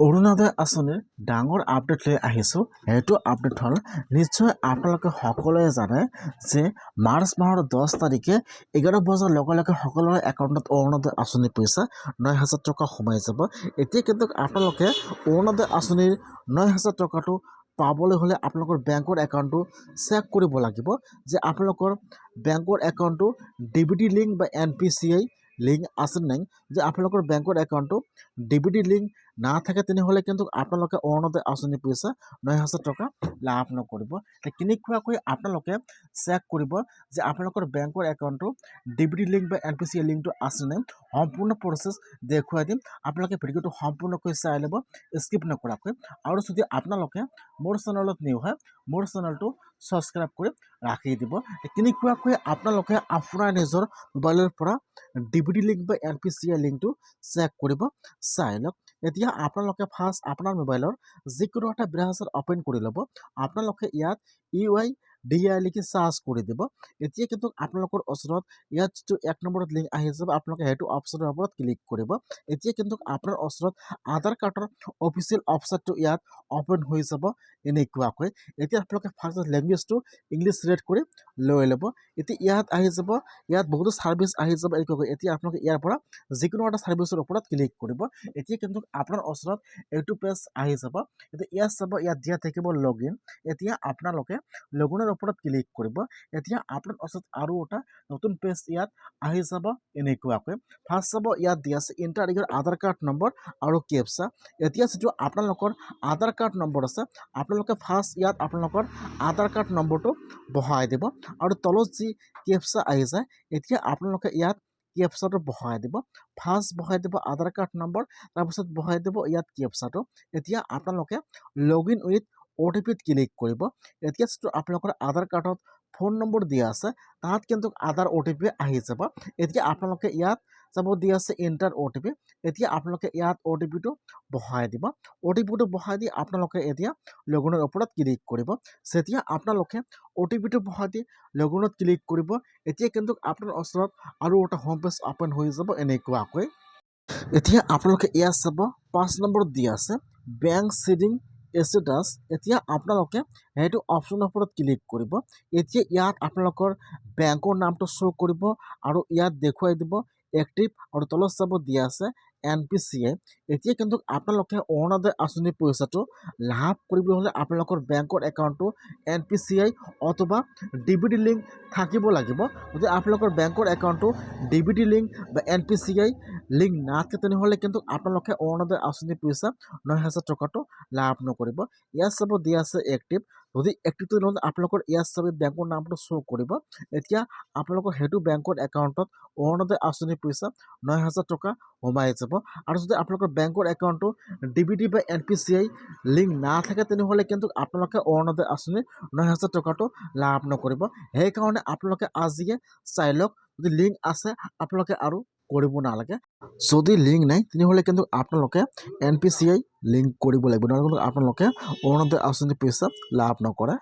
অৰুণোদয় আঁচনিৰ ডাঙৰ আপডেট লৈ আহিছোঁ। সেইটো আপডেট হ'ল নিশ্চয় আপোনালোকে সকলোৱে জানে যে মাৰ্চ মাহৰ 10 তাৰিখে 11 বজাৰ লগে লগে সকলোৰে একাউণ্টত অৰুণোদয় আঁচনিৰ পইচা 9,000 টকা সোমাই যাব। এতিয়া কিন্তু আপোনালোকে অৰুণোদয় আঁচনিৰ 9,000 টকাটো পাবলৈ হ'লে আপোনালোকৰ বেংকৰ একাউণ্টটো চেক কৰিব লাগিব যে আপোনালোকৰ বেংকৰ একাউণ্টটো DBT লিংক বা NPCI লিংক আছে নাই। যে আপোনালোকৰ বেংকৰ একাউণ্টটো DBT লিংক না থাকে তেনেহ'লে কিন্তু আপোনালোকে অৰুণোদয় আঁচনিৰ পইচা 9,000 টকা লাভ নকৰিব। কেনেকুৱাকৈ আপোনালোকে চেক কৰিব যে আপোনালোকৰ বেংকৰ একাউণ্টটো DBT লিংক বা NPCI লিংকটো আছে নাই, সম্পূৰ্ণ প্ৰচেছ দেখুৱাই দিম। আপোনালোকে ভিডিঅ'টো সম্পূৰ্ণকৈ চাই ল'ব স্কিপ নকৰাকৈ। আৰু যদি আপোনালোকে মোৰ চেনেলত নিউ হয়, মোৰ চেনেলটো ছাবস্ক্ৰাইব কৰি ৰাখি দিব। কেনেকুৱাকৈ আপোনালোকে আপোনাৰ নিজৰ মোবাইলৰ পৰা DBT লিংক বা NPCI লিংকটো চেক কৰিব চাই লওক। এতিয়া আপোনালোকে ফাৰ্ষ্ট আপোনাৰ মোবাইলৰ যিকোনো এটা ব্ৰাউজাৰ অপেন কৰি ল'ব। আপোনালোকে ইয়াত UIDAI লিখি চাৰ্চ কৰি দিব। এতিয়া কিন্তু আপোনালোকৰ ওচৰত ইয়াত যিটো 1 নম্বৰত লিংক আহি যাব, আপোনালোকে সেইটো অপশ্যনৰ ওপৰত ক্লিক কৰিব। এতিয়া কিন্তু আপোনাৰ ওচৰত আধাৰ কাৰ্ডৰ অফিচিয়েল ৱেবছাইটটো ইয়াত অপেন হৈ যাব এনেকুৱাকৈ। এতিয়া আপোনালোকে ফাৰ্ষ্ট লেংগুৱেজটো ইংলিছ ছিলেক্ট কৰি লৈ ল'ব। এতিয়া ইয়াত আহি যাব, ইয়াত বহুতো ছাৰ্ভিচ আহি যাব এনেকুৱাকৈ। এতিয়া আপোনালোকে ইয়াৰ পৰা যিকোনো এটা ছাৰ্ভিচৰ ওপৰত ক্লিক কৰিব। এতিয়া কিন্তু আপোনাৰ ওচৰত এইটো পেজ আহি যাব। এতিয়া ইয়াত চাব, ইয়াত দিয়া থাকিব লগইন। এতিয়া আপোনালোকে লগইনৰ ওপৰত ক্লিক কৰিব। এতিয়া আপোনাৰ ওচৰত আৰু এটা নতুন পেজ ইয়াত আহি যাব এনেকুৱাকৈ। ফাৰ্ষ্ট চাব, ইয়াত দিয়া আছে এণ্টাৰ ইউৰ আধাৰ কাৰ্ড নম্বৰ আৰু কেপচা। এতিয়া যিটো আপোনালোকৰ আধাৰ কাৰ্ড নম্বৰ আছে, আপোনালোকে ফাৰ্ষ্ট ইয়াত আপোনালোকৰ আধাৰ কাৰ্ড নম্বৰটো বহাই দিব আৰু তলত যি কেপচা আহি যায়, এতিয়া আপোনালোকে ইয়াত কেপচাটো বহাই দিব। ফাৰ্ষ্ট বহাই দিব আধাৰ কাৰ্ড নম্বৰ, তাৰপিছত বহাই দিব ইয়াত কেপচাটো। এতিয়া আপোনালোকে লগইন উইথ OTPত ক্লিক কৰিব। এতিয়া যিটো আপোনালোকৰ আধাৰ কাৰ্ডত ফোন নম্বৰ দিয়া আছে, তাত কিন্তু আধাৰ OTP আহি যাব। এতিয়া আপোনালোকে ইয়াত চাব দিয়া আছে এণ্টাৰ OTP। এতিয়া আপোনালোকে ইয়াত OTPটো বহাই দিব। OTPটো বহাই দি আপোনালোকে এতিয়া লগইনৰ ওপৰত ক্লিক কৰিব। যেতিয়া আপোনালোকে OTPটো বহাই দি লগইনত ক্লিক কৰিব, এতিয়া কিন্তু আপোনাৰ ওচৰত আৰু এটা হোম পেজ অপেন হৈ যাব এনেকুৱাকৈ। এতিয়া আপোনালোকে ইয়াত চাব 5 নম্বৰত দিয়া আছে বেংক চিডিং ষ্টেটাছ। এতিয়া আপোনালোকে সেইটো অপশ্যনৰ ওপৰত ক্লিক কৰিব। এতিয়া ইয়াত আপোনালোকৰ বেংকৰ নামটো শ্ব' কৰিব আৰু ইয়াত দেখুৱাই দিব এক্টিভ আৰু তলত চাব দিয়া আছে NPCI। এতিয়া কিন্তু আপোনালোকে অৰুণোদয় আঁচনিৰ পইচাটো লাভ কৰিবলৈ হ'লে আপোনালোকৰ বেংকৰ একাউণ্টটো NPCI অথবা DBT লিংক থাকিব লাগিব। যদি আপোনালোকৰ বেংকৰ একাউণ্টটো DBT লিংক বা NPCI লিংক নাথাকে তেনেহ'লে কিন্তু আপোনালোকে অৰুণোদয় আঁচনিৰ পইচা 9,000 টকাটো লাভ নকৰিব। ইয়াত চাব দিয়া আছে এক্টিভ। যদি এক্টিভ তেনেহ'লে আপোনালোকৰ ইয়াত চাব বেংকৰ নামটো শ্ব' কৰিব। এতিয়া আপোনালোকৰ সেইটো বেংকৰ একাউণ্টত অৰুণোদয় আঁচনিৰ পইচা 9,000 টকা সোমাই যাব। আৰু যদি আপোনালোকৰ বেংকৰ একাউণ্টটো DBT বা NPCI লিংক নাথাকে তেনেহ'লে কিন্তু আপোনালোকে অৰুণোদয় আঁচনিৰ 9,000 টকাটো লাভ নকৰিব। সেইকাৰণে আপোনালোকে আজিয়ে চাই লওক, যদি লিংক আছে আপোনালোকে আৰু কৰিব নালাগে। যদি লিংক নাই তেনেহ'লে কিন্তু আপোনালোকে NPCI লিংক কৰিব লাগিব, নহ'লে কিন্তু আপোনালোকে অৰুণোদয় আঁচনিৰ পইচা লাভ নকৰে।